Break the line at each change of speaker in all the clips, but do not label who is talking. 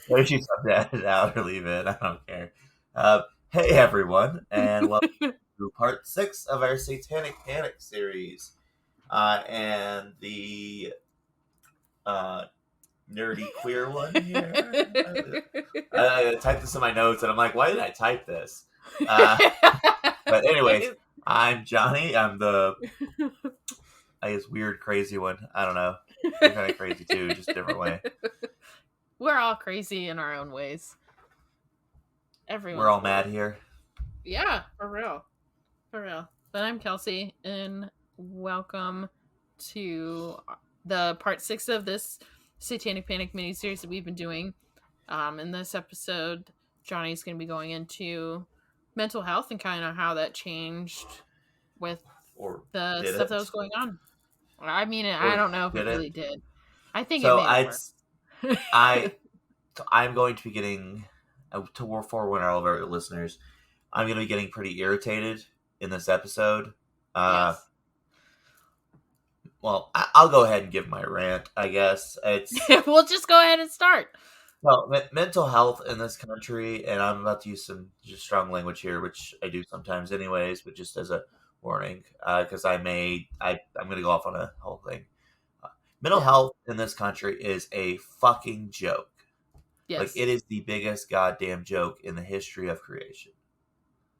Maybe you have to edit it out or leave it. I don't care. Uh, hey, everyone, and welcome to part 6 of our Satanic Panic series. And the uh, nerdy queer one here. I typed this in my notes, and I'm like, why did I type this? But anyways, I'm Johnny. I'm the, I guess, weird, crazy one. I don't know. You're kind of crazy too, just a different way.
We're all crazy in our own ways.
We're all
Everyone's
mad
weird.
here.
Yeah, for real. For real. But I'm Kelsey, and welcome to the part 6 of this Satanic Panic miniseries that we've been doing. In this episode, Johnny's going to be going into mental health and kind of how that changed with
Or
the
did
stuff that
it?
was going on. I mean, I
Or
don't know if it
did
really
it?
did. I think it
So
made it
I'd
worse.
I I'm going to be getting to forewarn all of our listeners. I'm going to be getting pretty irritated in this episode. Uh,
Yes.
well, I'll go ahead and give my rant. I guess it's
We'll just go ahead and start.
well, mental health in this country, and I'm about to use some just strong language here, which I do sometimes, anyways. But just as a warning, because I'm going to go off on a whole thing. Mental
Yeah.
health in this country is a fucking joke. Like,
Yes.
it is the biggest goddamn joke in the history of creation.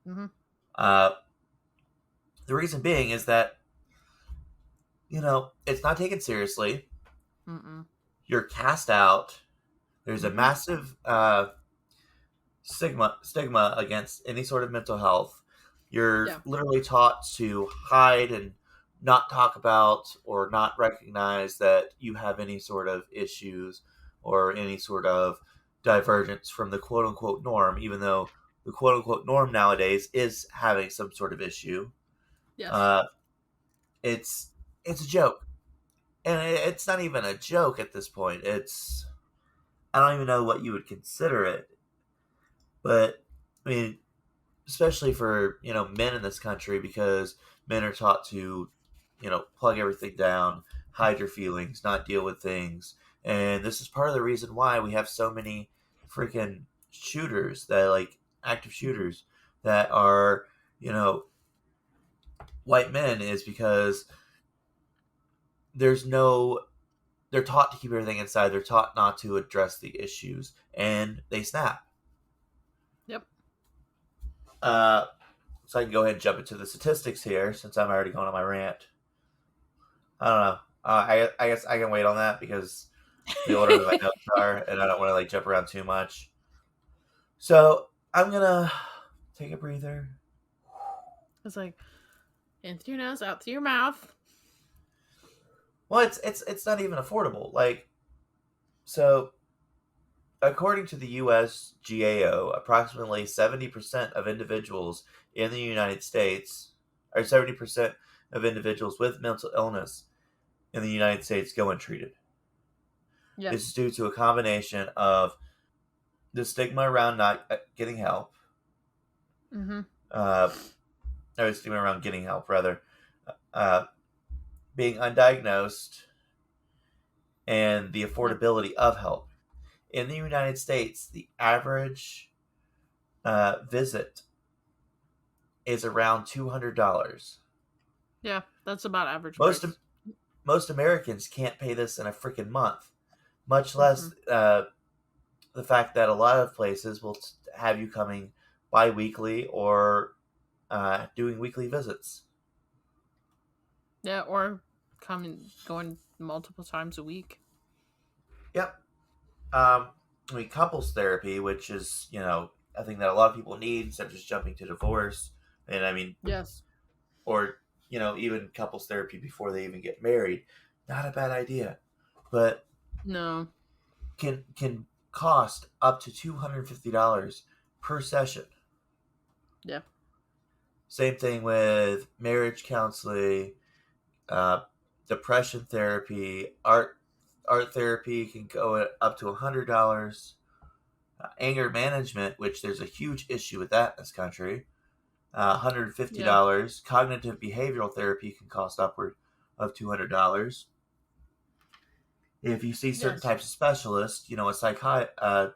Mm-hmm.
Uh, the reason being is that, it's not taken seriously.
Mm-mm.
You're cast out. There's a
Mm-hmm.
massive stigma against any sort of mental health. You're
Yeah.
literally taught to hide and not talk about or not recognize that you have any sort of issues or any sort of divergence from the quote unquote norm, even though the quote unquote norm nowadays is having some sort of issue.
Yes.
Uh, it's a joke, and it's not even a joke at this point. It's I don't even know what you would consider it, but I mean, especially for men in this country, because men are taught to plug everything down, hide your feelings, not deal with things, and this is part of the reason why we have so many freaking shooters that like active shooters that are you know white men is because there's no they're taught to keep everything inside. They're taught not to address the issues, and they snap.
Yep.
Uh, so I can go ahead and jump into the statistics here since I'm already going on my rant. I don't know. I guess I can wait on that because the order that my notes are, and I don't want to like jump around too much. So I'm gonna take a breather.
It's like in through your nose, out through your mouth.
Well, it's not even affordable. Like so, according to the U.S. GAO, approximately 70% of individuals in the United States, or 70% of individuals with mental illness in the United States go untreated.
Yeah.
This is due to a combination of the stigma around not getting help,
Mm-hmm.
uh, or stigma around getting help, rather, uh, being undiagnosed, and the
Yep.
affordability of help. In the United States, the average visit is around $200.
Yeah. That's about average
Most
price.
most Americans can't pay this in a freaking month, much
Mm-hmm.
less the fact that a lot of places will have you coming bi-weekly or doing weekly visits.
Yeah. Or going multiple times a week.
Yep. I mean, couples therapy, which is, a thing that a lot of people need instead of just jumping to divorce. And I mean,
Yes.
or, even couples therapy before they even get married. Not a bad idea. But
No.
can cost up to $250 per session.
Yeah.
Same thing with marriage counseling, uh, depression therapy, art therapy can go up to $100. Anger management, which there's a huge issue with that in this country,
Yeah.
$150. Cognitive behavioral therapy can cost upward of $200. If you see certain
Yes.
types of specialists, a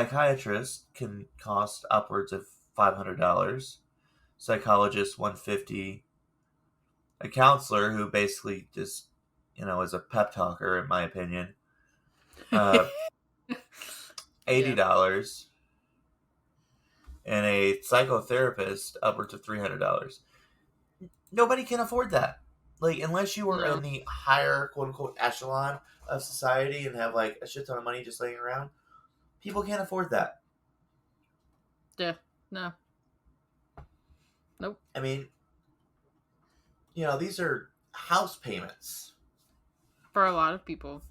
Psychiatrists can cost upwards of $500. Psychologists $150. A counselor who basically just, is a pep talker, in my opinion, uh,
Yeah.
$80, and a psychotherapist upwards of $300. Nobody can afford that. Like, unless you are in
No.
the higher quote unquote echelon of society and have like a shit ton of money just laying around, people can't afford that.
Yeah. No. Nope.
I mean, these are house payments,
For a lot of people.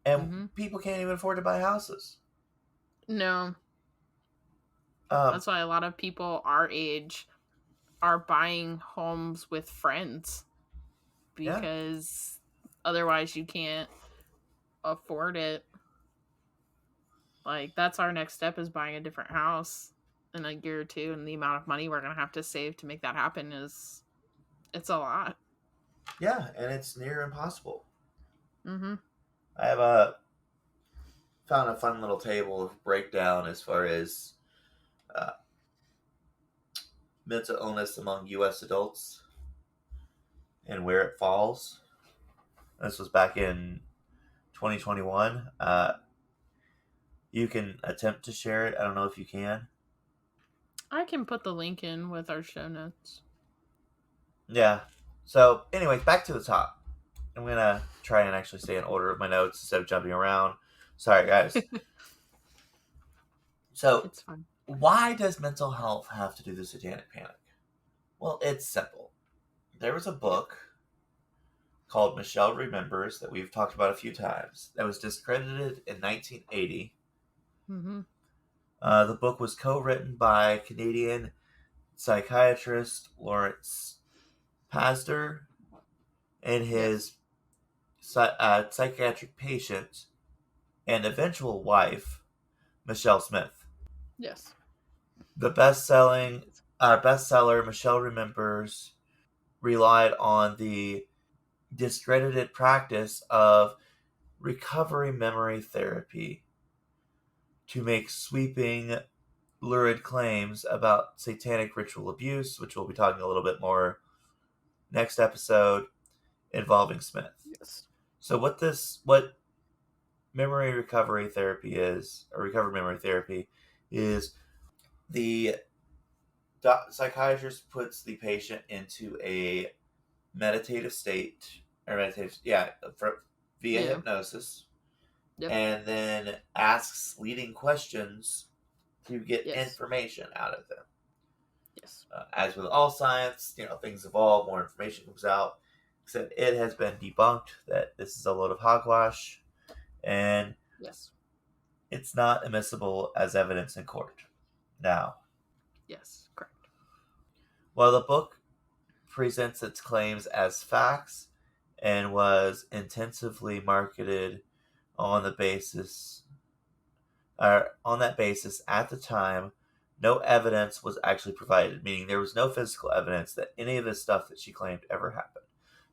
and
Mm-hmm.
people can't even afford to buy houses.
No.
Um,
That's why a lot of people our age are buying homes with friends
yeah,
because otherwise you can't afford it. Like that's our next step is buying a different house in a year or two, and the amount of money we're gonna have to save to make that happen is it's a lot.
yeah, and it's near impossible.
Mm-hmm.
I have found a fun little table of breakdown as far as uh, mental illness among U.S. adults and where it falls. This was back in 2021. You can attempt to share it. I don't know if you can.
I can put the link in with our show notes.
Yeah. So, anyways, back to the top. I'm going to try and actually stay in order of my notes instead of jumping around. Sorry, guys. So,
It's fun.
why does mental health have to do the Satanic Panic? Well, it's simple. There was a book called Michelle Remembers that we've talked about a few times that was discredited in 1980.
Mm-hmm.
The book was co-written by Canadian psychiatrist Lawrence Pastor and
Yes.
his psychiatric patient and eventual wife, Michelle Smith.
Yes.
The bestseller Michelle Remembers relied on the discredited practice of recovery memory therapy to make sweeping, lurid claims about satanic ritual abuse, which we'll be talking a little bit more next episode, involving Smith.
Yes.
So what memory recovery therapy is, or recovery memory therapy, is the psychiatrist puts the patient into a meditative state, or meditative, yeah, via
Yeah.
hypnosis,
Yep.
and then asks leading questions to get
Yes.
information out of them.
Yes.
As with all science, things evolve, more information comes out. Except it has been debunked that this is a load of hogwash, and
Yes.
it's not admissible as evidence in court. Now,
Yes. Correct.
while the book presents its claims as facts and was intensively marketed on the basis on that basis at the time, no evidence was actually provided, meaning there was no physical evidence that any of the stuff that she claimed ever happened.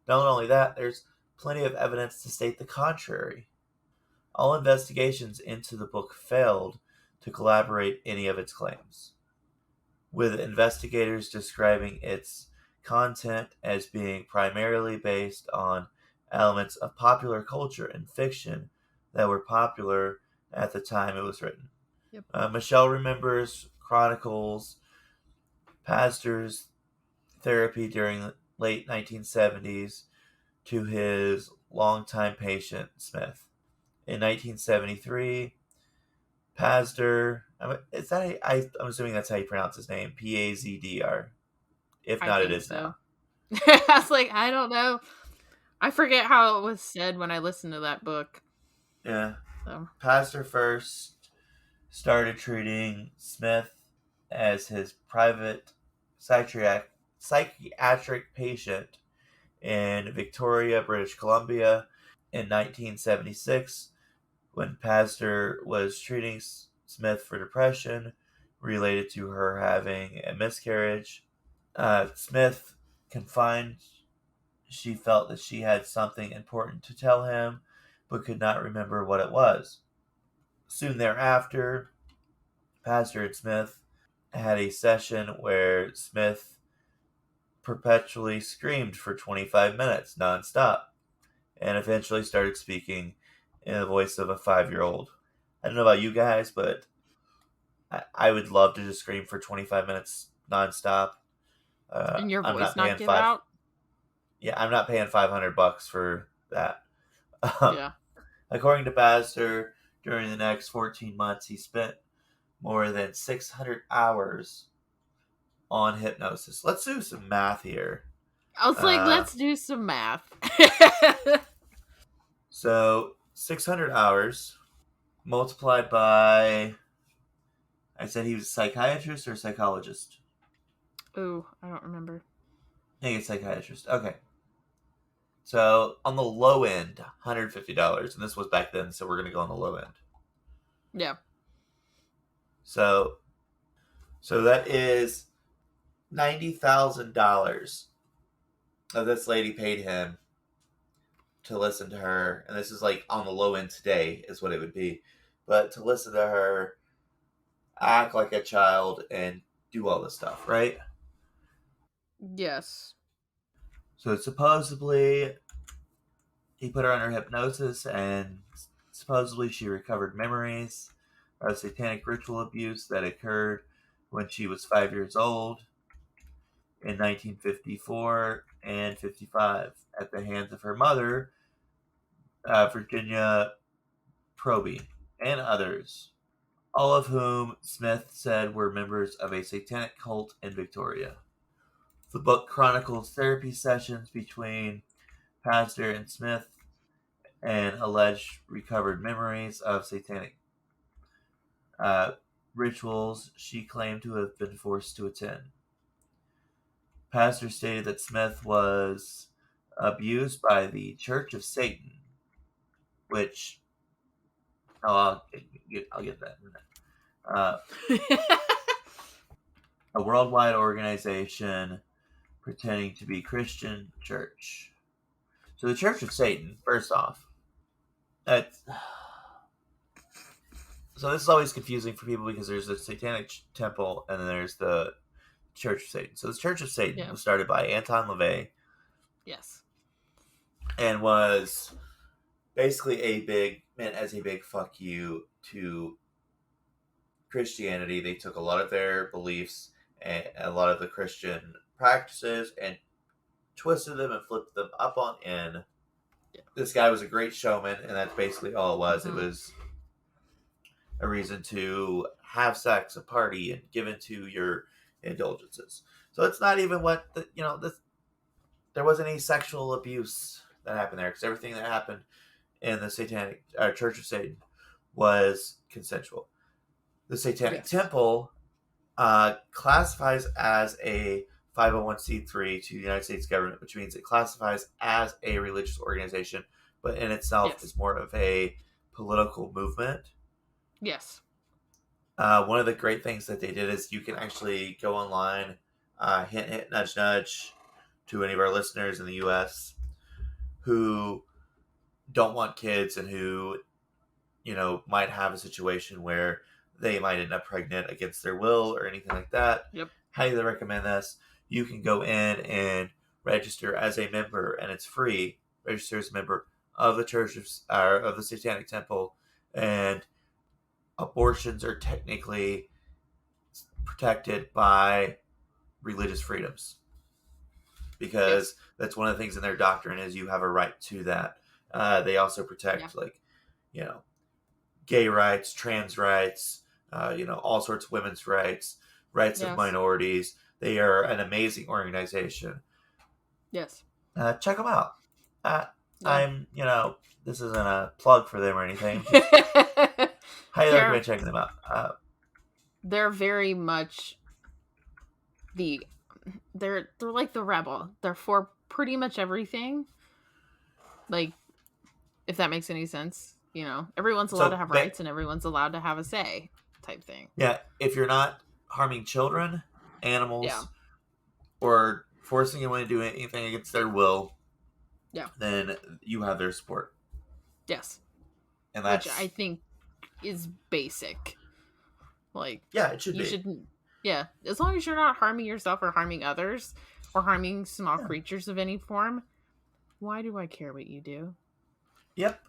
Not only that, there's plenty of evidence to state the contrary. All investigations into the book failed to corroborate any of its claims, with investigators describing its content as being primarily based on elements of popular culture and fiction that were popular at the time it was written.
Yep.
Michelle Remembers chronicles Pastor's therapy during the late 1970s to his longtime patient, Smith. In 1973, Pastor, I'm assuming that's how you pronounce his name, Pazdr. If
I
not, it
think
is
so.
now.
I was like, I don't know. I forget how it was said when I listened to that book.
Yeah.
So
Pastor first started treating Smith as his private psychiatric patient in Victoria, British Columbia in 1976 when Pastor was treating Smith for depression related to her having a miscarriage. Smith confined, she felt that she had something important to tell him, but could not remember what it was. Soon thereafter, Pastor and Smith had a session where Smith perpetually screamed for 25 minutes nonstop and eventually started speaking in the voice of a 5-year-old. I don't know about you guys, but I would love to just scream for 25 minutes nonstop.
And your
I'm
voice
not
not
paying
give
five.
out?
Yeah, I'm not paying $500 for that. Um,
Yeah.
according to Pastor, during the next 14 months, he spent more than 600 hours on hypnosis. Let's do some math here.
I was like,
Uh,
let's do some math.
so 600 hours multiplied by, I said he was a psychiatrist or a psychologist?
Ooh, I don't remember.
I think it's psychiatrist. Okay. So on the low end, $150, and this was back then, so we're gonna go on the low end.
Yeah.
So that is $90,000 that this lady paid him to listen to her, and this is like on the low end today is what it would be, but to listen to her act like a child and do all this stuff, right?
Yes.
So supposedly he put her under hypnosis, and supposedly she recovered memories of satanic ritual abuse that occurred when she was 5 years old in 1954 and 55 at the hands of her mother, Virginia Proby, and others, all of whom Smith said were members of a satanic cult in Victoria. The book chronicles therapy sessions between Pastor and Smith and alleged recovered memories of satanic uh, rituals she claimed to have been forced to attend. Pastor stated that Smith was abused by the Church of Satan, which I'll get that in a minute. A worldwide organization pretending to be Christian church. So the Church of Satan, first off, that's so this is always confusing for people because there's the Satanic Temple and then there's the Church of Satan. So the Church of Satan
Yeah.
was started by Anton LaVey
Yes.
and was basically meant as a big fuck you to Christianity. They took a lot of their beliefs and a lot of the Christian practices and twisted them and flipped them up on end.
Yeah.
This guy was a great showman, and that's basically all it was.
Mm-hmm.
It was a reason to have sex, a party, and give into your indulgences. So it's not even there wasn't any sexual abuse that happened there because everything that happened in the Satanic Church of Satan was consensual. The Satanic
Yes.
Temple classifies as a 501c3 to the United States government, which means it classifies as a religious organization, but in itself
Yes.
is more of a political movement.
Yes.
One of the great things that they did is you can actually go online, hint, hint, nudge, nudge, to any of our listeners in the U.S. who don't want kids and who, might have a situation where they might end up pregnant against their will or anything like that.
Yep.
Highly recommend this. You can go in and register as a member, and it's free. Register as a member of the Church of the Satanic Temple, and abortions are technically protected by religious freedoms because
Yes.
that's one of the things in their doctrine is you have a right to that. They also protect gay rights, trans rights, all sorts of women's rights, rights of
Yes.
minorities. They are an amazing organization.
Yes.
Check them out.
Yeah.
I'm, this isn't a plug for them or anything. Just highly recommend checking them out.
They're very much they're like the rebel. They're for pretty much everything. Like, if that makes any sense, everyone's allowed to have rights and everyone's allowed to have a say, type thing.
Yeah, if you're not harming children, animals, or forcing anyone to do anything against their will, then you have their support.
Yes.
And that's,
which I think is basic. Like,
Yeah, it should
you
be.
shouldn't. Yeah, as long as you're not harming yourself or harming others or harming small
Yeah.
creatures of any form, why do I care what you do?
Yep.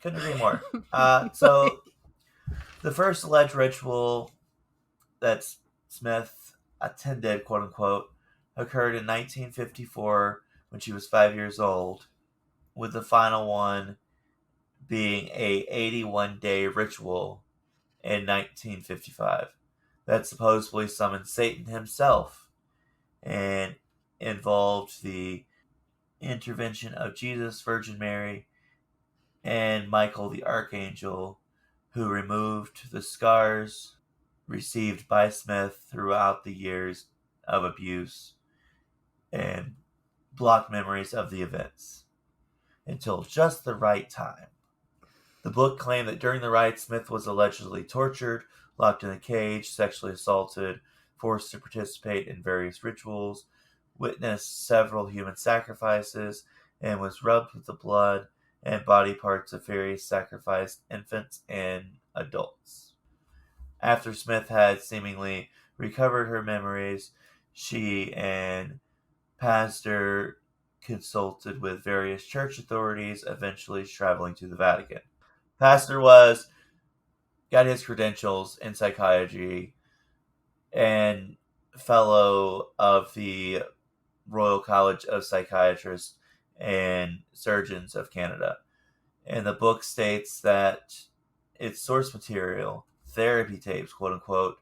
Couldn't agree more.
Like,
So the first alleged ritual that Smith attended, quote unquote, occurred in 1954 when she was 5 years old, with the final one being a 81-day ritual in 1955 that supposedly summoned Satan himself and involved the intervention of Jesus, Virgin Mary, and Michael the Archangel, who removed the scars received by Smith throughout the years of abuse and blocked memories of the events until just the right time. The book claimed that during the riot, Smith was allegedly tortured, locked in a cage, sexually assaulted, forced to participate in various rituals, witnessed several human sacrifices, and was rubbed with the blood and body parts of various sacrificed infants and adults. After Smith had seemingly recovered her memories, she and Pastor consulted with various church authorities, eventually traveling to the Vatican. Pastor was got his credentials in psychiatry and fellow of the Royal College of Psychiatrists and Surgeons of Canada. And the book states that its source material, therapy tapes, quote unquote,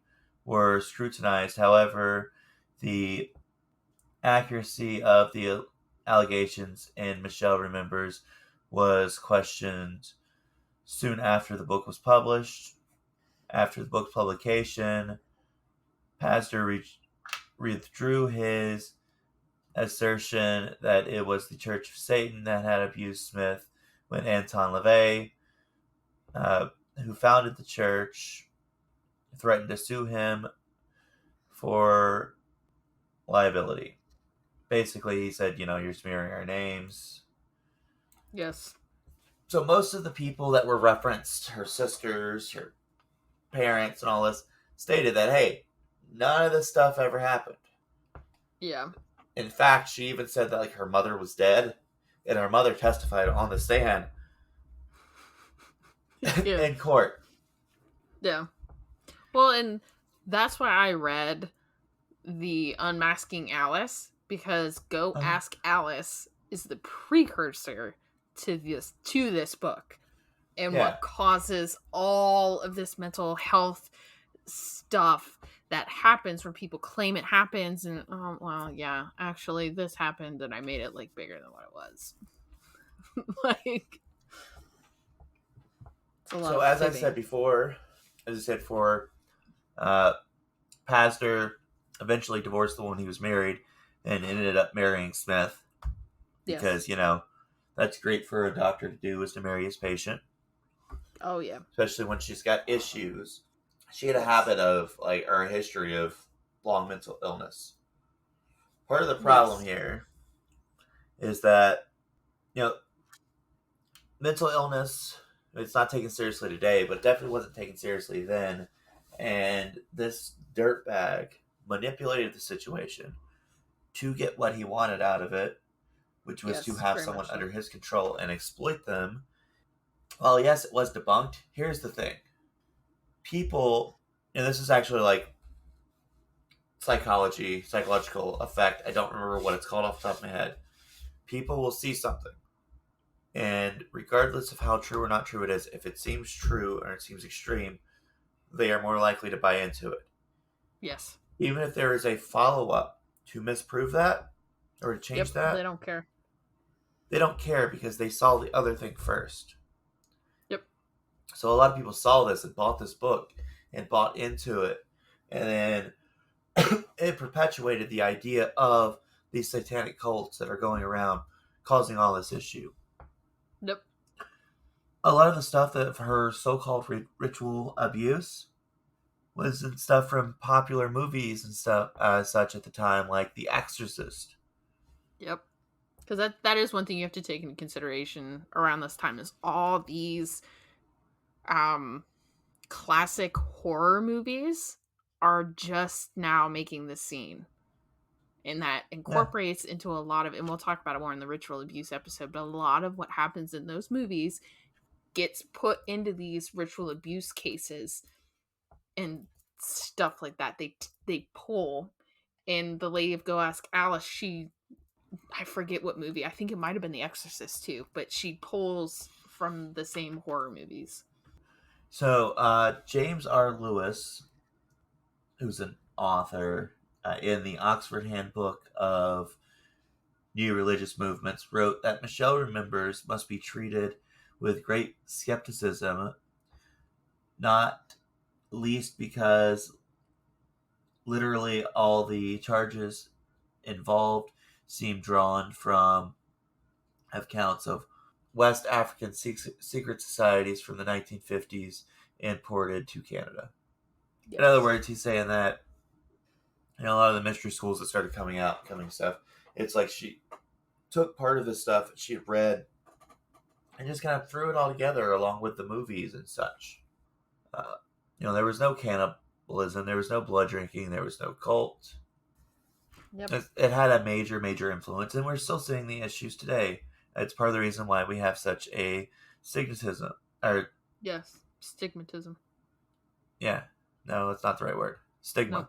were scrutinized. However, the accuracy of the allegations in Michelle Remembers was questioned soon after the book was published. After the book's publication, Pastor withdrew his assertion that it was the Church of Satan that had abused Smith when Anton LaVey, uh, who founded the church, threatened to sue him for liability. Basically, he said, you're smearing our names.
yes.
So most of the people that were referenced, her sisters, her parents, and all this, stated that, hey, none of this stuff ever happened.
Yeah.
In fact, she even said that her mother was dead, and her mother testified on the stand
Yeah.
in court.
Yeah. Well, and that's why I read the Unmasking Alice, because Go Ask Alice is the precursor to this book and
Yeah.
what causes all of this mental health stuff that happens when people claim it happens, and oh well, yeah, actually this happened and I made it bigger than what it was. It's a lot
So
of
as I said
fibbing.
before, uh, Pastor eventually divorced the woman he was married and ended up marrying Smith
Yes.
because that's great for a doctor to do, is to marry his patient,
Oh yeah.
especially when she's got issues. She had a
Yes.
habit of or a history of long mental illness. Part of the problem
Yes.
here is that you know mental illness, it's not taken seriously today, but definitely wasn't taken seriously then. And this dirtbag manipulated the situation to get what he wanted out of it, which was to
Yes,
have
very
someone
much so.
under his control and exploit them. Well, yes, it was debunked. Here's the thing: people, and this is actually psychological effect. I don't remember what it's called off the top of my head. People will see something, and regardless of how true or not true it is, if it seems true or it seems extreme, they are more likely to buy into it.
Yes.
Even if there is a follow up to misprove that or to change
Yep, they
that,
don't care.
they don't care because they saw the other thing first.
Yep.
So a lot of people saw this and bought this book and bought into it. And then it perpetuated the idea of these satanic cults that are going around causing all this issue.
Yep.
A lot of the stuff of her so-called ritual abuse was in stuff from popular movies and stuff such at the time, like The Exorcist.
Yep. Because that is one thing you have to take into consideration around this time, is all these classic horror movies are just now making this scene. And that
Yeah.
incorporates into a lot of, and we'll talk about it more in the ritual abuse episode, but a lot of what happens in those movies gets put into these ritual abuse cases and stuff like that. They pull, and the Lady of Go Ask Alice, I forget what movie. I think it might have been The Exorcist too, but she pulls from the same horror movies.
So James R. Lewis, who's an author in the Oxford Handbook of New Religious Movements, wrote that Michelle remembers must be treated with great skepticism, not least because literally all the charges involved seem drawn from accounts of West African secret societies from the 1950s imported to Canada.
Yes.
In other words, he's saying that a lot of the mystery schools that started coming stuff, it's like she took part of this stuff that she had read and just kind of threw it all together along with the movies and such. Uh, there was no cannibalism, there was no blood drinking, there was no cult.
Yep.
It had a major, major influence, and we're still seeing the issues today. It's part of the reason why we have such a stigmatism. Or
yes, stigmatism.
Yeah, no, that's not the right word. Stigma.
Nope.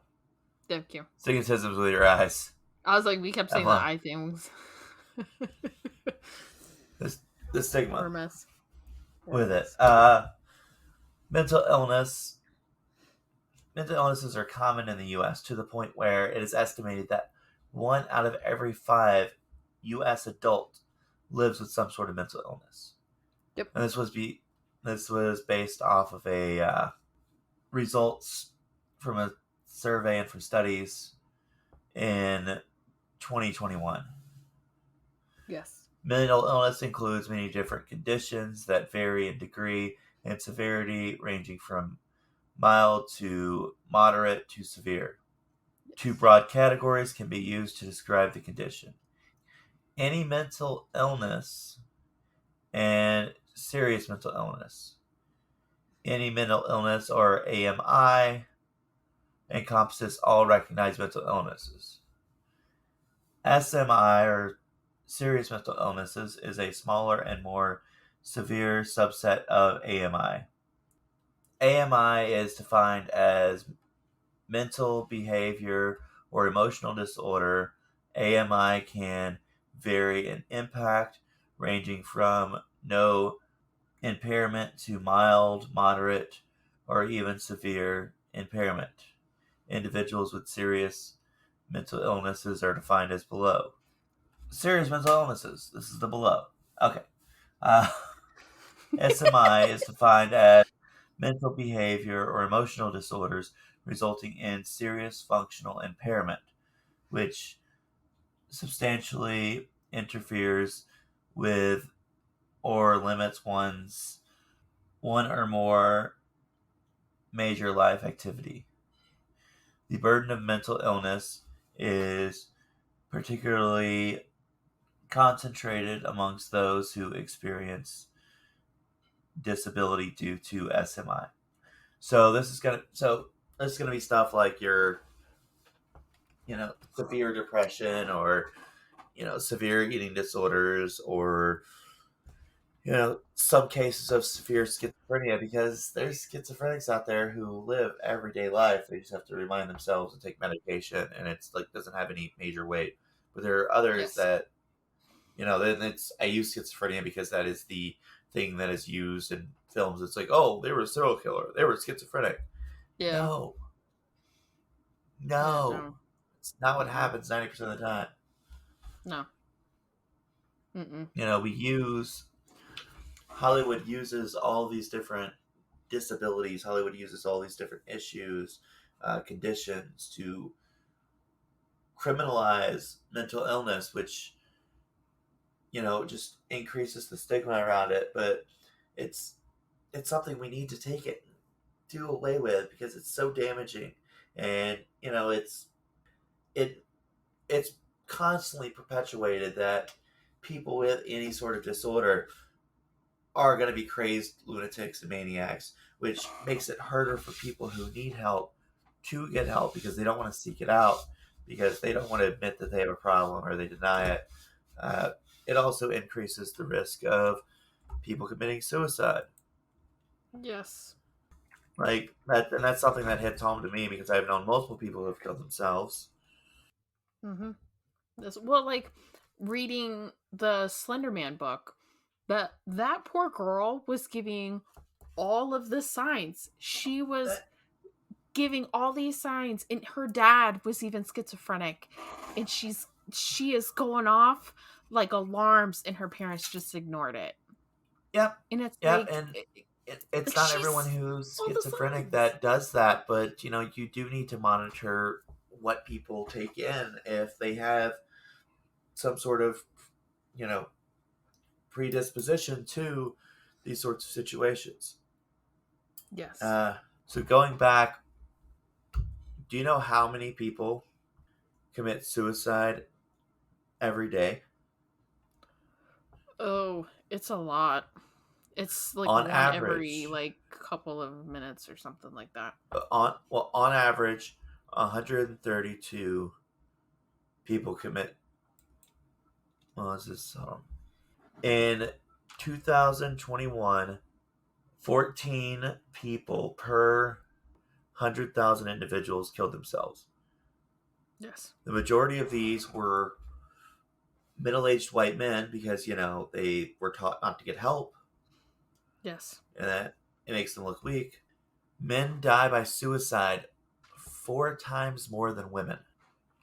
Thank you.
Stigmatism's with your eyes.
I was like, we kept saying the eye things.
The stigma.
Or mess.
With it. Mental illness. Mental illnesses are common in the U.S. to the point where it is estimated that 1 out of every 5 U.S. adult lives with some sort of mental illness.
Yep.
And this was based off of a results from a survey and from studies in 2021.
Yes.
Mental illness includes many different conditions that vary in degree and severity, ranging from mild to moderate to severe. Yes. 2 broad categories can be used to describe the condition: any mental illness and serious mental illness. Any mental illness, or AMI, encompasses all recognized mental illnesses. SMI, or serious mental illnesses, is a smaller and more severe subset of AMI. AMI is defined as mental behavior or emotional disorder. AMI can vary in impact, ranging from no impairment to mild, moderate, or even severe impairment. Individuals with serious mental illnesses are defined as below. Serious mental illnesses. This is the below. Okay. SMI is defined as mental behavior or emotional disorders resulting in serious functional impairment, which substantially interferes with or limits one or more major life activity. The burden of mental illness is particularly concentrated amongst those who experience disability due to SMI. So this is gonna be stuff like your, severe depression, or severe eating disorders, or some cases of severe schizophrenia, because there's schizophrenics out there who live everyday life. They just have to remind themselves to take medication, and it's like doesn't have any major weight. But there are others that, then I use schizophrenia because that is the thing that is used in films. It's like, oh, they were a serial killer, they were schizophrenic.
Yeah.
No. It's not what happens 90% of the time.
No. Mm-mm.
Hollywood uses all these different disabilities. Hollywood uses all these different issues, conditions to criminalize mental illness, which, just increases the stigma around it. But it's something we need to take it and do away with, because it's so damaging. And, it's constantly perpetuated that people with any sort of disorder are going to be crazed lunatics and maniacs, which makes it harder for people who need help to get help because they don't want to seek it out because they don't want to admit that they have a problem or they deny it. Uh, it also increases the risk of people committing suicide.
Yes.
Like that, and that's something that hits home to me because I've known multiple people who have killed themselves.
Mm-hmm. Well, like reading the Slender Man book, that poor girl was giving all of the signs. She was giving all these signs, and her dad was even schizophrenic, and she is going off like alarms, and her parents just ignored it.
Yep,
And it's
yep, and it's
like
not everyone
she's
who's
all the
schizophrenic
signs.
that does that, but you do need to monitor what people take in if they have some sort of you know predisposition to these sorts of situations.
Yes.
Uh, so going back, do you know how many people commit suicide every day?
Oh, it's a lot. It's like
On
one every
average,
like couple of minutes or something like that.
on average, 132 people commit. What was this? In 2021, 14 people per 100,000 individuals killed themselves.
Yes.
The majority of these were middle-aged white men because they were taught not to get help,
Yes.
and that it makes them look weak. Men die by suicide 4 times more than women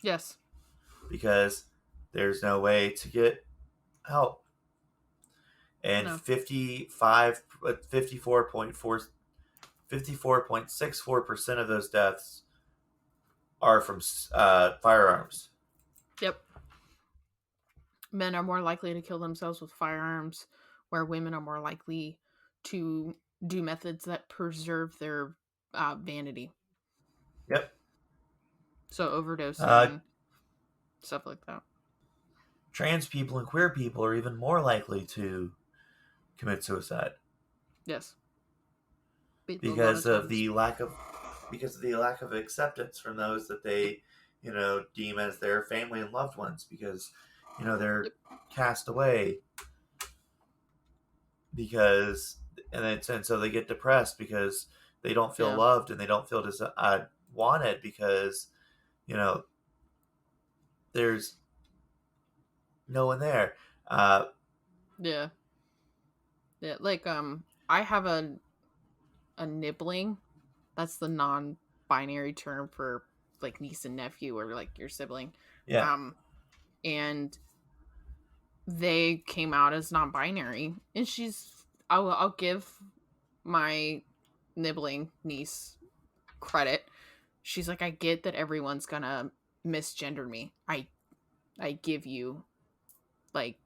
Yes.
because there's no way to get help. And
No.
54.64% of those deaths are from firearms.
Yep. Men are more likely to kill themselves with firearms, where women are more likely to do methods that preserve their vanity.
Yep.
So
Uh,
overdosing, stuff like that.
Trans people and queer people are even more likely to commit suicide
Yes. A lot of
because of
times.
the lack of acceptance from those that they deem as their family and loved ones because they're
Yep.
cast away because and so they get depressed because they don't feel
Yeah.
loved and they don't feel wanted because you know there's no one there. uh
Yeah. Yeah. Like I have a nibbling. That's the non-binary term for like niece and nephew or like your sibling.
yeah,
Um and they came out as non-binary, and I'll give my nibbling niece credit. She's like, I get that everyone's gonna misgender me. I give you like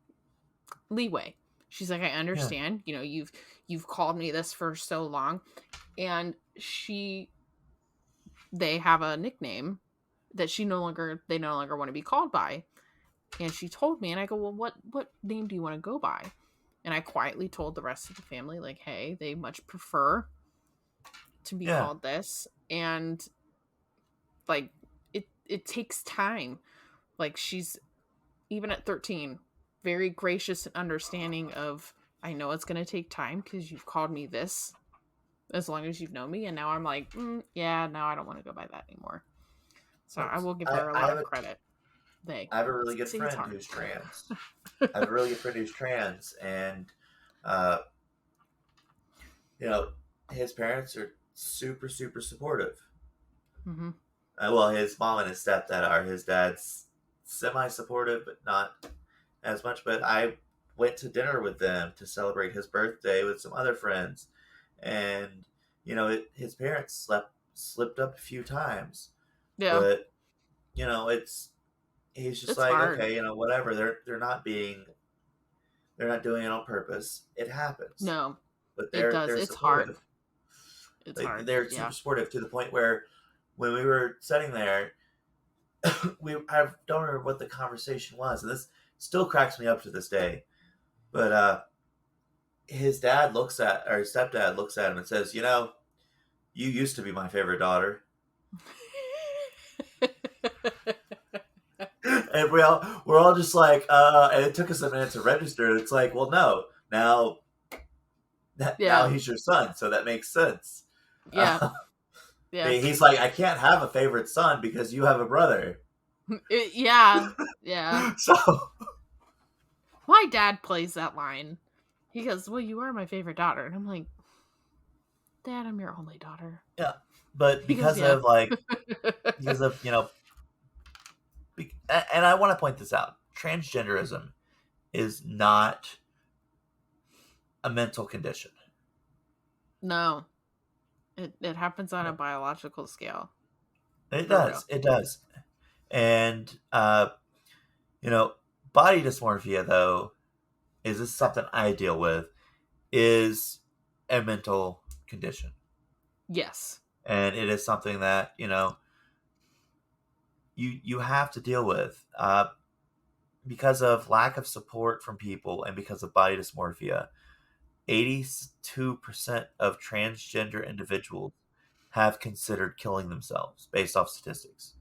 leeway. She's like, I
yeah,
understand, you've called me this for so long. And they have a nickname that they no longer want to be called by. And she told me, and I go, well, what name do you want to go by? And I quietly told the rest of the family, like, hey, they much prefer to be
yeah,
called this. And like it takes time. Like, she's, even at 13, very gracious and understanding of, I know it's going to take time because you've called me this as long as you've known me. And now I'm like, yeah, no, I don't want to go by that anymore. So I will give her a
I
lot
have
of
a
credit. They
I have a really good
see, it's
friend
hard.
who's trans. I have a really good friend who's trans, and uh, you know, his parents are super, super supportive.
Mm-hmm.
Well, his mom and his stepdad are. His dad's semi-supportive, but not as much. But I went to dinner with them to celebrate his birthday with some other friends, and his parents slipped up a few times,
Yeah,
but it's he's just
it's
like,
hard.
okay, whatever. They're not doing it on purpose. It happens,
No,
but
it
they're
does.
they're
It's hard.
supportive.
It's
Like
hard.
they're
Yeah.
super supportive to the point where when we were sitting there, I don't remember what the conversation was, and this still cracks me up to this day. But his dad looks at or his stepdad looks at him and says, "You used to be my favorite daughter." And we're all just like, and it took us a minute to register. It's like, well, no, now
Yeah.
he's your son, so that makes sense.
Yeah. Yeah.
He's like, I can't have a favorite son because you have a brother.
Yeah. Yeah.
So
My dad plays that line. He goes, "Well, you are my favorite daughter," and I'm like, "Dad, I'm your only daughter."
yeah, but
He goes, "Yeah."
because of and I want to point this out: transgenderism is not a mental condition.
No, it happens on a biological scale.
It
For real.
does, it does, and you know, body dysmorphia though is this something I deal with is a mental condition,
Yes.
and it is something that you have to deal with because of lack of support from people and because of body dysmorphia. 82% of transgender individuals have considered killing themselves based off statistics,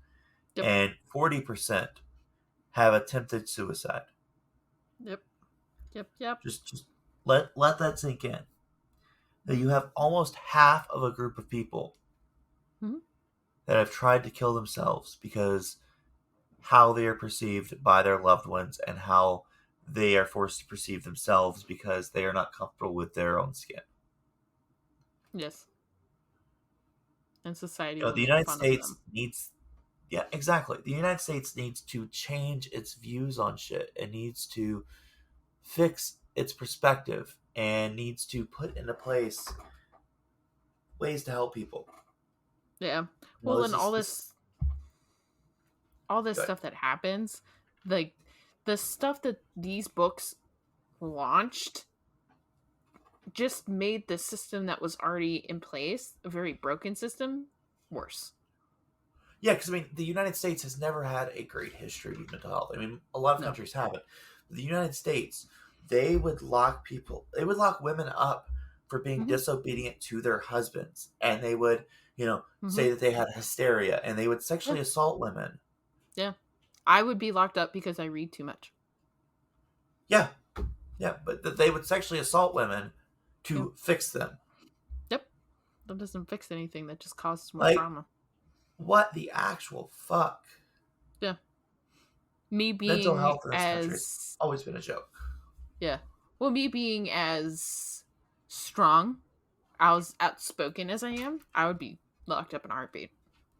Yep.
and 40% have attempted suicide.
Yep. Yep. Yep.
Just let that sink in. That you have almost half of a group of people
Mm-hmm.
that have tried to kill themselves because how they are perceived by their loved ones and how they are forced to perceive themselves because they are not comfortable with their own skin.
Yes. And society will
The
make
United
fun of
States
them.
needs, yeah, exactly. The United States needs to change its views on shit. It needs to fix its perspective and needs to put into place ways to help people.
Yeah.
You know,
Well,
this
and
is this.
all this
Good.
stuff that happens, like the stuff that these books launched just made the system that was already in place, a very broken system, worse.
Yeah, because I mean, the United States has never had a great history of mental health. I mean, a lot of
No.
countries haven't. The United States, they would lock women up for being
Mm-hmm.
disobedient to their husbands, and they would,
Mm-hmm.
say that they had hysteria, and they would
Yeah.
sexually assault women.
Yeah. I would be locked up because I read too much.
Yeah, yeah, but they would sexually assault women
Yeah.
to fix them.
Yep. That doesn't fix anything. That just causes more
Like,
trauma.
what the actual fuck?
Yeah. Me
Mental
being
health in this country has
as
always been a joke.
yeah. Well, me being as strong, as outspoken as I am, I would be locked up in a heartbeat.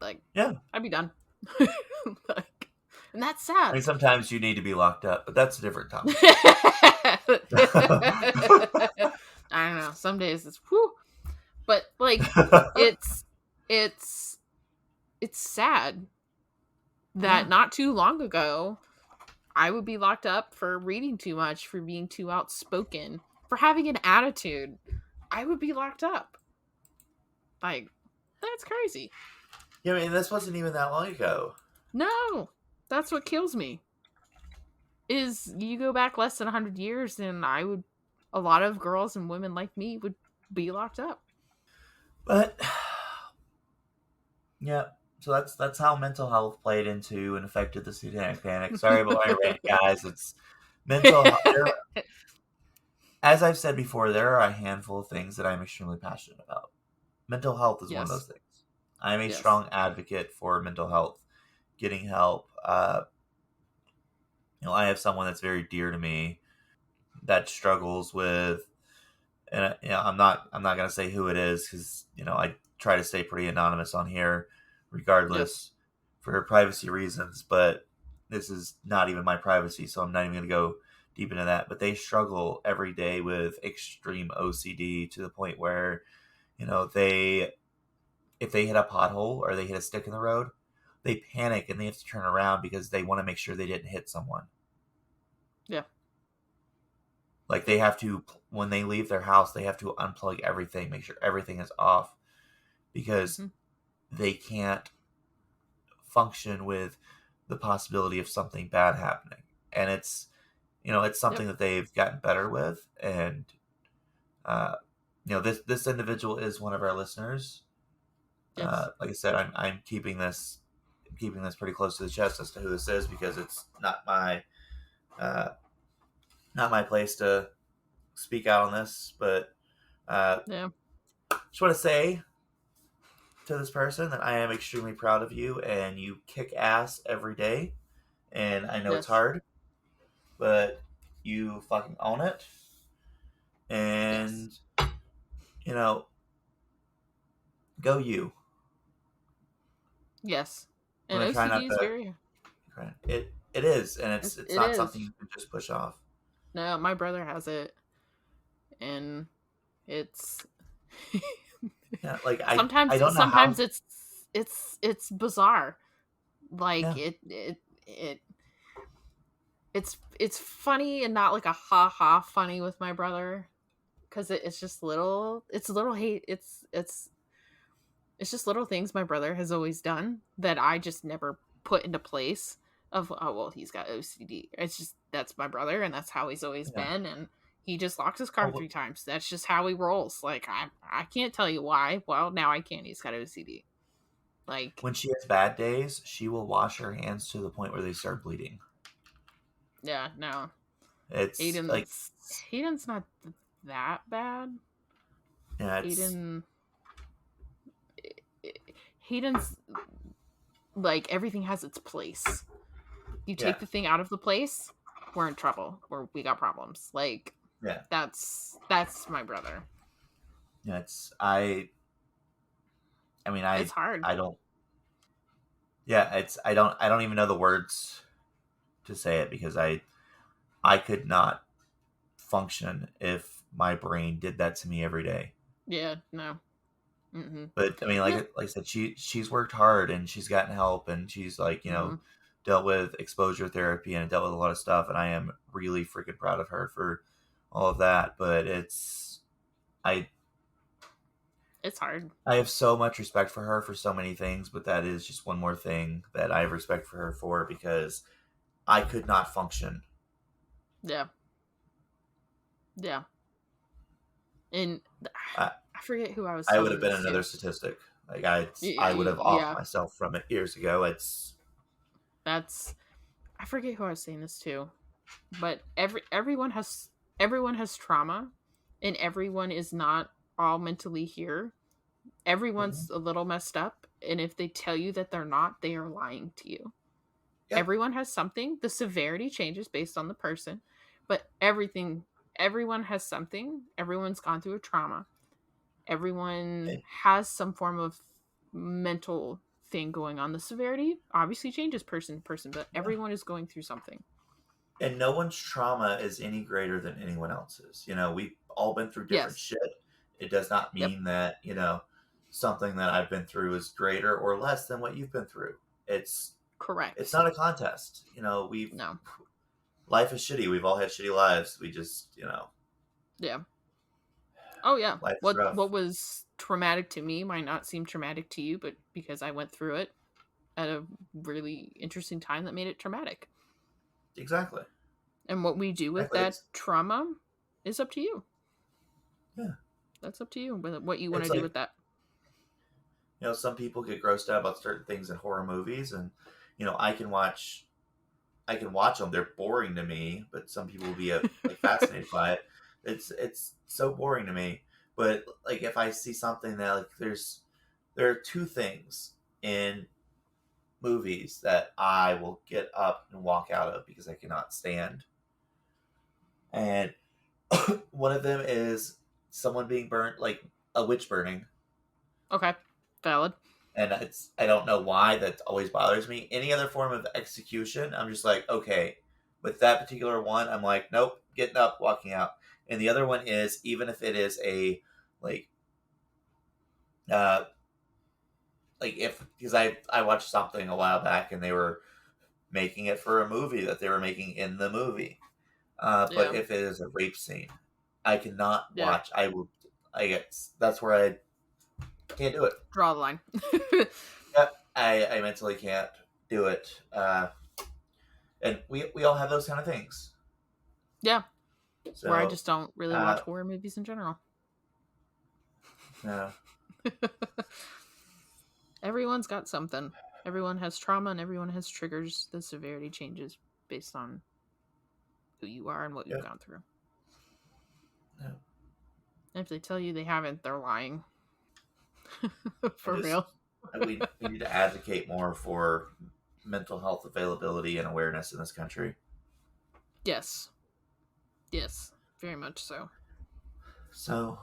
Like,
Yeah,
I'd be done. Like, and that's
I
sad.
mean, sometimes you need to be locked up, but that's a different topic.
I don't know. Some days it's whew. But like it's it's it's sad that
Yeah.
not too long ago I would be locked up for reading too much, for being too outspoken, for having an attitude. I would be locked up. Like, that's crazy.
Yeah, I mean, this wasn't even that long ago.
No, that's what kills me. Is you go back less than 100 years, and a lot of girls and women like me would be locked up.
But yeah, so that's how mental health played into and affected the Satanic Panic. Sorry about my rant, guys. It's mental health. As I've said before, there are a handful of things that I'm extremely passionate about. Mental health is one of
Yes.
those things. I'm a
Yes.
strong advocate for mental health, getting help. I have someone that's very dear to me that struggles with, and I'm not gonna say who it is because I try to stay pretty anonymous on here,
Yep.
regardless, for privacy reasons. But this is not even my privacy, so I'm not even gonna go deep into that. But they struggle every day with extreme OCD to the point where they if they hit a pothole or they hit a stick in the road, they panic and they have to turn around because they want to make sure they didn't hit someone.
Yeah.
Like they have to, when they leave their house, they have to unplug everything, make sure everything is off because
Mm-hmm.
they can't function with the possibility of something bad happening. And it's
Yep.
something that they've gotten better with. And, uh, this individual is one of our listeners.
Yes.
Like I said, I'm keeping this keeping this pretty close to the chest as to who this is because it's uh, not my place to speak out on this. But
Yeah.
just want to say to this person that I am extremely proud of you, and you kick ass every day. And I know it's
Yes.
hard, but you fucking own it.
Yes.
And you know, go you.
Yes.
I'm
And
gonna try not
OCD is
to.
very.
It is, and it's
It
not something
is.
you can just push off.
No, my brother has it, and it's
Yeah, like I
sometimes
don't know how.
it's bizarre. Like
Yeah,
it's funny and not like a ha ha funny with my brother because it's just little hate it's just little things my brother has always done that I just never put into place of, oh well, he's got OCD. It's just, that's my brother and that's how he's always
yeah.
been, and he just locks his car
Oh,
3 times. That's just how he rolls. Like I can't tell you why. Well, now I can. He's got OCD. Like,
when she has bad days, she will wash her hands to the point where they start bleeding.
yeah, no.
It's like,
Hayden's not that bad.
yeah, it's
Hayden Hayden's like, everything has its place. You
yeah,
take the thing out of the place, we're in trouble. We got problems. Like,
yeah,
that's my brother.
yeah. I mean,
It's hard.
I don't. Yeah, it's I don't even know the words to say it because I could not function if my brain did that to me every day.
Yeah, no. Mm-hmm.
But I mean,
No.
like I said, she's worked hard and she's gotten help and she's like,
Mm-hmm.
dealt with exposure therapy and dealt with a lot of stuff, and I am really freaking proud of her for all of that. But I
It's hard.
I have so much respect for her for so many things, but that is just one more thing that I have respect for her for because I could not function.
Yeah. Yeah. And
I,
I forget who I was
I would
telling
have been
this to.
another statistic. Like I would have off
Yeah.
myself from it years ago. It's
That's I forget who I was saying this to. But everyone has trauma, and everyone is not all mentally here. Everyone's a little messed up, and if they tell you that they're not, they are lying to you.
yeah.
Everyone has something. The severity changes based on the person, but everyone has something. Everyone's gone through a trauma. Everyone
And,
has some form of mental thing going on. The severity obviously changes person to person, but
yeah.
everyone is going through something.
And no one's trauma is any greater than anyone else's. We've all been through different
Yes.
shit. It does not
Yep.
mean that, something that I've been through is greater or less than what you've been through. It's
Correct.
not a contest. We've
No.
life is shitty. We've all had shitty lives. We just,
Yeah. Oh yeah.
life is
What
rough.
was traumatic to me might not seem traumatic to you, but because I went through it at a really interesting time, that made it traumatic.
Exactly.
And what we do with
Exactly.
that trauma is up to you.
Yeah.
That's up to you, what you want to
It's
do
like,
with that.
some people get grossed out about certain things in horror movies, and I can watch them. They're boring to me, but some people will be like fascinated by it. It's so boring to me. But like if I see something that like there are two things in movies that I will get up and walk out of because I cannot stand. And one of them is someone being burnt, like a witch burning,
Okay. Valid.
and I don't know why that always bothers me. Any other form of execution, I'm just like, okay. With that particular one, I'm like, nope, getting up, walking out. And the other one is even if it is a like uh like if because I watched something a while back and they were making it for a movie that they were making in the movie. But
Yeah.
if it is a rape scene, I cannot
Yeah.
watch. I get that's where I can't do it.
Draw the line.
Yep, I mentally can't do it. And we all have those kind of things.
Yeah. Where I
So,
just don't really watch
uh,
horror movies in general.
no,
Everyone's got something. Everyone has trauma and everyone has triggers. The severity changes based on who you are and what you've
Yep.
gone through.
Yep.
If they tell you they haven't, they're lying.
And
For
just
real.
we need to advocate more for mental health availability and awareness in this country.
Yes. Yes. Very much so.
So,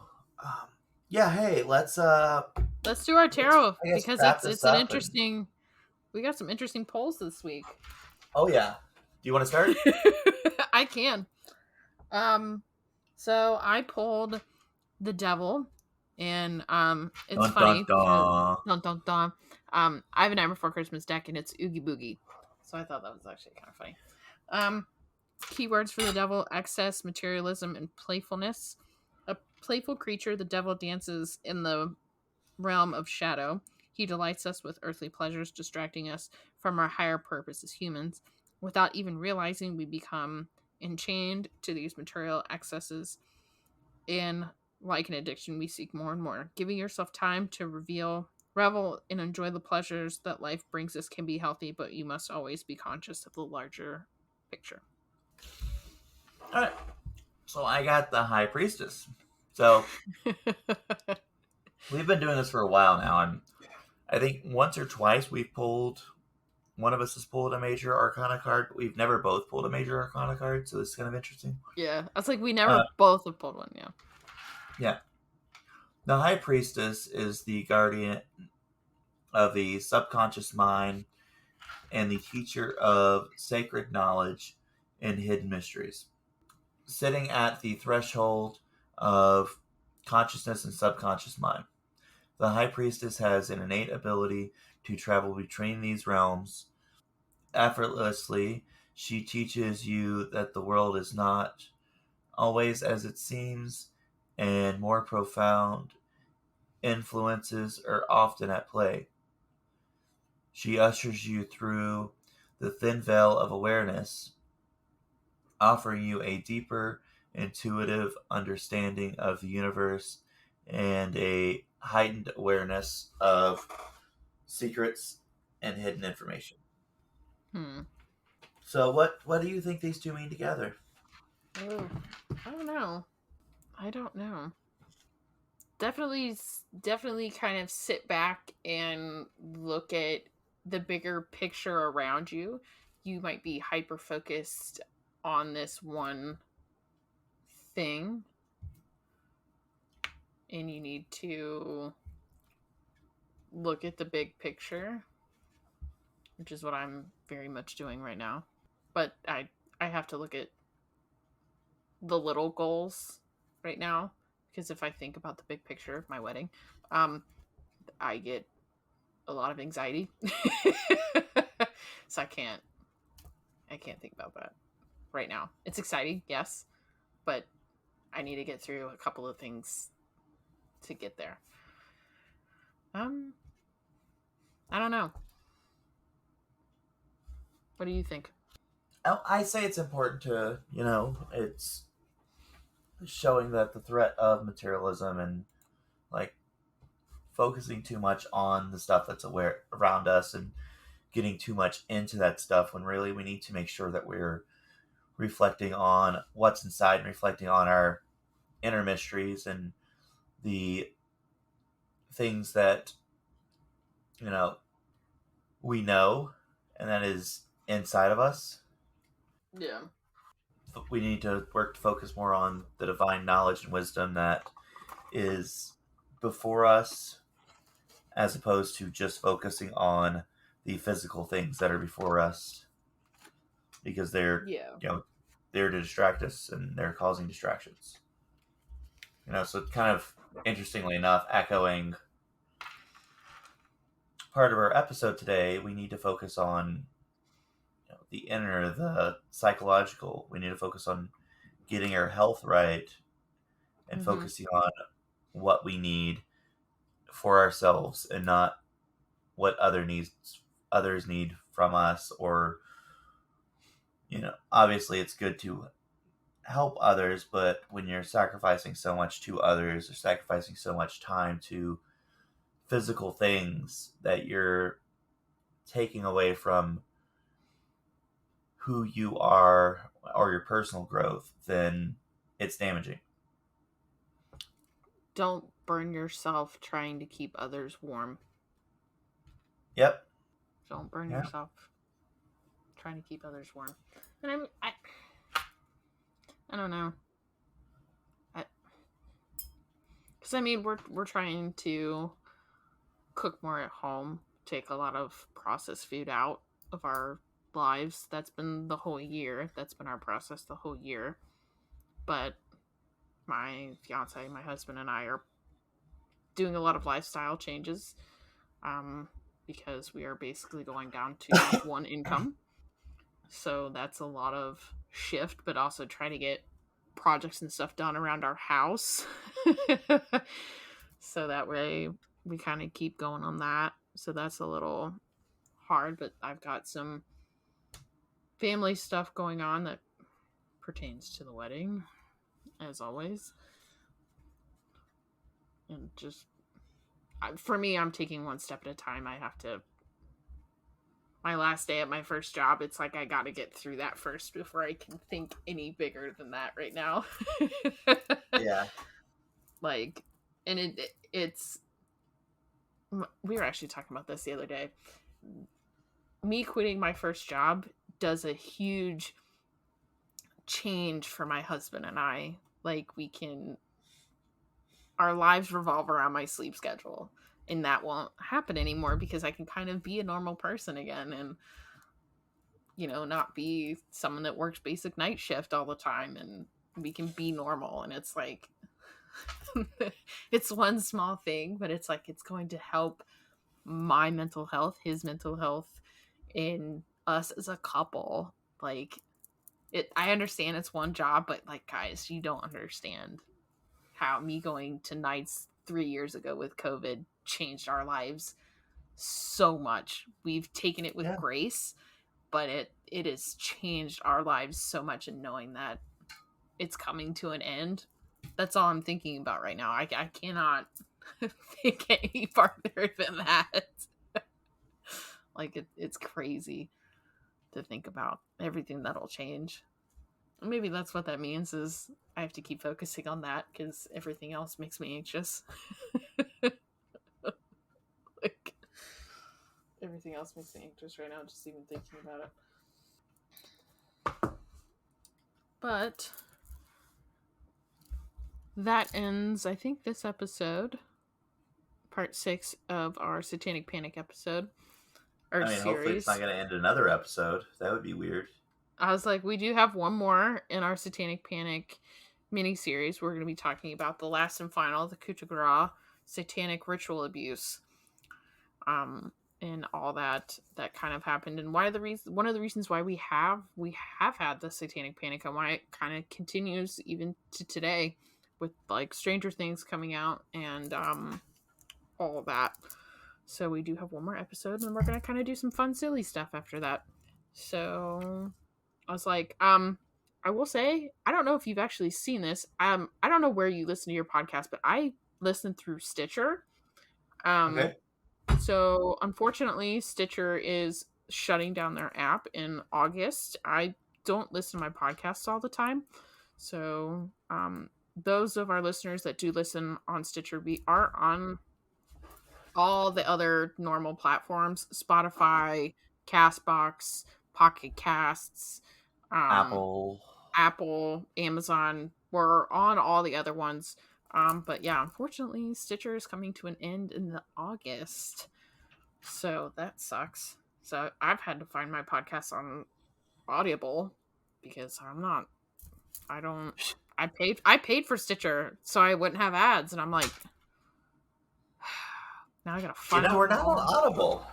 yeah, hey, let's
do our tarot
I guess
because
wrap this
it's an
up and
interesting. We got some interesting polls this week.
oh yeah. Do you want to start?
I can. So I pulled the devil, and it's
Dun dun
funny for
dun.
dun dun dun. I have a Night Before Christmas deck, and it's Oogie Boogie, so I thought that was actually kind of funny. Keywords for the devil: excess, materialism, and playfulness. A playful creature, the devil dances in the realm of shadow. He delights us with earthly pleasures, distracting us from our higher purpose as humans. Without even realizing, we become enchained to these material excesses, and like an addiction, we seek more and more. Giving yourself time to revel, and enjoy the pleasures that life brings us can be healthy, but you must always be conscious of the larger picture.
All right. So I got the High Priestess. So we've been doing this for a while now, and I think once or twice we've pulled. One of us has pulled a major arcana card, but we've never both pulled a major arcana card, so it's kind of interesting.
Yeah, I was like, we
Uh,
never both have pulled one. Yeah.
yeah. The High Priestess is the guardian of the subconscious mind and the teacher of sacred knowledge and hidden mysteries. Sitting at the threshold of consciousness and subconscious mind, the High Priestess has an innate ability to travel between these realms effortlessly. She teaches you that the world is not always as it seems, and more profound influences are often at play. She ushers you through the thin veil of awareness, offering you a deeper, intuitive understanding of the universe and a heightened awareness of secrets and hidden information.
Hmm.
So, what do you think these two mean together?
Oh, I don't know. I don't know. Definitely kind of sit back and look at the bigger picture around you. You might be hyper focused on this one thing, and you need to look at the big picture, which is what I'm very much doing right now. But I have to look at the little goals right now, because if I think about the big picture of my wedding, um I get a lot of anxiety. So I can't think about that right now. It's exciting, yes, but I need to get through a couple of things to get there. Um I don't know. What do you think?
I say it's important to, it's showing that the threat of materialism and like focusing too much on the stuff that's aware around us and getting too much into that stuff when really we need to make sure that we're reflecting on what's inside and reflecting on our inner mysteries and the things that you know we know and that is inside of us.
Yeah.
We need to work to focus more on the divine knowledge and wisdom that is before us as opposed to just focusing on the physical things that are before us because they're
Yeah.
there to distract us and they're causing distractions. So kind of interestingly enough, echoing part of our episode today, we need to focus on the inner, the psychological. We need to focus on getting our health right and
Mm-hmm.
focusing on what we need for ourselves and not what others need from us. Or obviously it's good to help others, but when you're sacrificing so much to others or sacrificing so much time to physical things that you're taking away from who you are or your personal growth, then it's damaging.
Don't burn yourself trying to keep others warm.
Yep.
Don't burn
Yeah.
yourself trying to keep others warm. And I don't know. Because I mean, we're trying to cook more at home, take a lot of processed food out of our lives. That's been the whole year. That's been our process the whole year. But my fiance, my husband, and I are doing a lot of lifestyle changes, because we are basically going down to one income. So that's a lot of shift, but also trying to get projects and stuff done around our house. So that way we kind of keep going on that. So that's a little hard, but I've got some family stuff going on that pertains to the wedding, as always. And just, for me, I'm taking one step at a time. I have to, my last day at my first job, it's like I got to get through that first before I can think any bigger than that right now.
Yeah.
Like, and it's, we were actually talking about this the other day. Me quitting my first job does a huge change for my husband and I. Like, we can, our lives revolve around my sleep schedule, and that won't happen anymore because I can kind of be a normal person again, and not be someone that works basic night shift all the time, and we can be normal. And it's like it's one small thing, but it's like it's going to help my mental health, his mental health, in us as a couple. Like, I understand it's one job, but like, guys, you don't understand how me going to nights 3 years ago with COVID changed our lives so much. We've taken it with
Yeah.
grace, but it has changed our lives so much. And knowing that it's coming to an end, that's all I'm thinking about right now. I cannot think any farther than that. Like, it's crazy to think about everything that'll change. Maybe that's what that means, is I have to keep focusing on that because everything else makes me anxious. Like, everything else makes me anxious right now, just even thinking about it. But that ends, I think, this episode, part 6 of our Satanic Panic episode, or
I mean, hopefully it's
series.
not going to end another episode. That would be weird.
I was like, we do have one more in our Satanic Panic mini-series. We're going to be talking about the last and final, the coup de grace, satanic ritual abuse, and all that kind of happened, and one of the reasons why we have had the Satanic Panic, and why it kind of continues even to today, with like Stranger Things coming out and all of that. So we do have one more episode, and we're going to kind of do some fun, silly stuff after that. So I was like, I will say, I don't know if you've actually seen this. I don't know where you listen to your podcast, but I listen through Stitcher.
Okay.
So unfortunately, Stitcher is shutting down their app in August. I don't listen to my podcasts all the time. So those of our listeners that do listen on Stitcher, we are on all the other normal platforms: Spotify, Castbox, Pocket Casts, um,
Apple.
Apple, Amazon. We're on all the other ones. But yeah, unfortunately, Stitcher is coming to an end in the August. So that sucks. So I've had to find my podcast on Audible because I paid for Stitcher so I wouldn't have ads, and I'm like, now I gotta
You
find
know,
all
we're
my
not on
own.
Audible.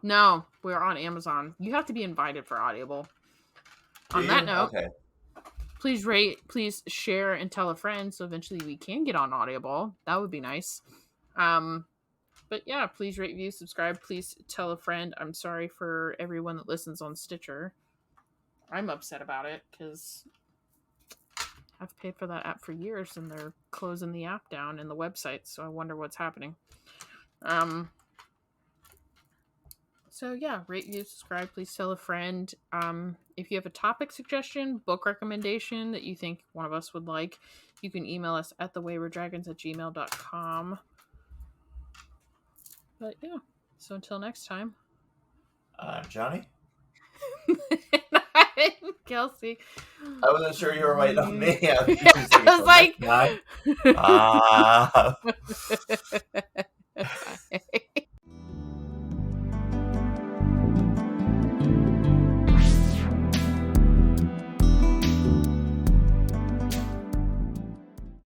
No, we're on Amazon. You have to be invited for Audible.
Do
On
you?
that note,
Okay.
please rate, please share, and tell a friend so eventually we can get on Audible. That would be nice. But yeah, please rate, review, subscribe. Please tell a friend. I'm sorry for everyone that listens on Stitcher. I'm upset about it because I've paid for that app for years, and they're closing the app down and the website. So I wonder what's happening. So yeah, rate, review, subscribe. Please tell a friend. If you have a topic suggestion, book recommendation that you think one of us would like, you can email us at thewaywardragons@gmail.com. But yeah, so until next time.
I'm Johnny.
I'm Kelsey.
I wasn't sure you were waiting on me.
I was like,
Ah.